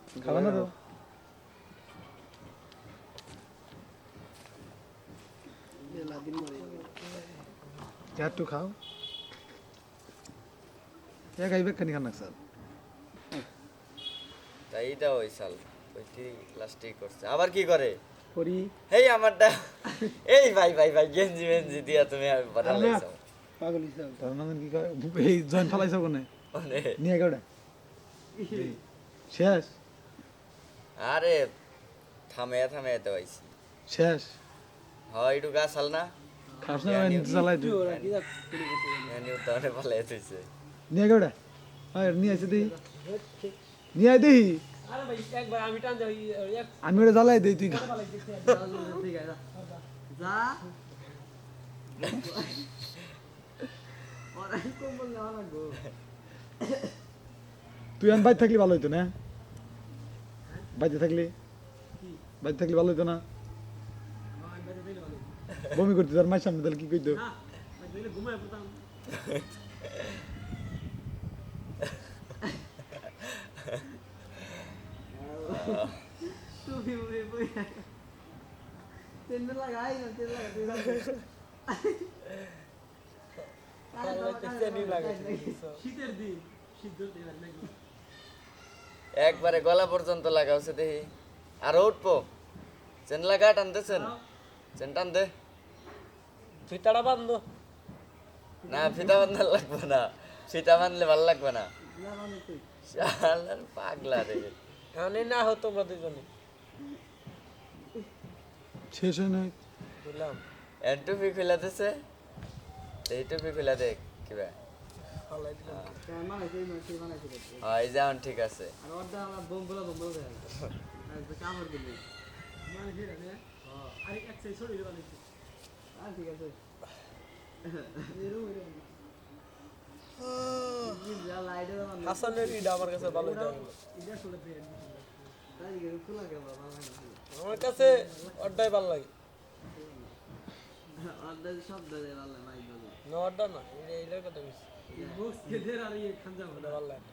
খাবা না তো একটু খাও খাইবে খানি খান না স্যার তাই দাও ওই সাল ওইটি প্লাস্টিক করছে আবার কি করে করি হেই আমারটা এই ভাই ভাই ভাই গেঞ্জি মেঞ্জি দিয়া তুমি বানাইছো পাগল হিসাব তার মানে কি করে এই জয়েন ফলাইছো কোনে মানে নিয়ে গেড়া শেষ আরে থামে থামে এত আইছি শেষ হয় একটু গাছ হাল না খাস না নিতে চালাই তুই এনে উত্তরে পালাই তুইছে নিয়ে গেড়া আর নিয়ে আসে দেই নিয়ে আই দেই আরে ভাই একবার আমি টান যাই এক আমি ওটা জ্বালাই দেই তুই খা ঠিক আছে যা ওরাই কম বললে আমার গো তুই আন বাইরে থাকলে ভালো হইতো না বাইরে থাকলে ভালো হইতো না আমি বাইরে দিলে ভালো বমি করতে তার মায়ের সামনে তাহলে কি কইতো না আমি দিলে ঘুমায় পড়তাম টুপি মুড়ি পরে তেল লাগাই না তেল লাগা শীতের দিন শীত ধরতে পারে নাকি একবারে গলা পর্যন্ত লাগাওছে দেখি আর উঠবো চেন লাগা টানতেছেন চেন টান দে ফিতাটা বান্ধ না ফিতা বান্ধা লাগবে না ফিতা বাঁধলে ভালো লাগবে না শালার পাগলা রে আমি না হতো তোমরা দুজনে শেষ হয় নাই বুঝলাম এন টুপি খুলা দিছে এই টুপি খুলা দেখ কিবা ফালাই দিলাম এই যাওন ঠিক আছে আর ওটা আমরা বোম বলা দেন আর কামড় দিলি মানে কি রে আরে এক সাইড ছড়ি দিবা নাকি ঠিক আছে হাসানের ইডা আমার কাছে ভালো লাগে আমার কাছে অড্ডাই ভালো লাগে না অড্ডা না এইটার কথা ভালো লাগে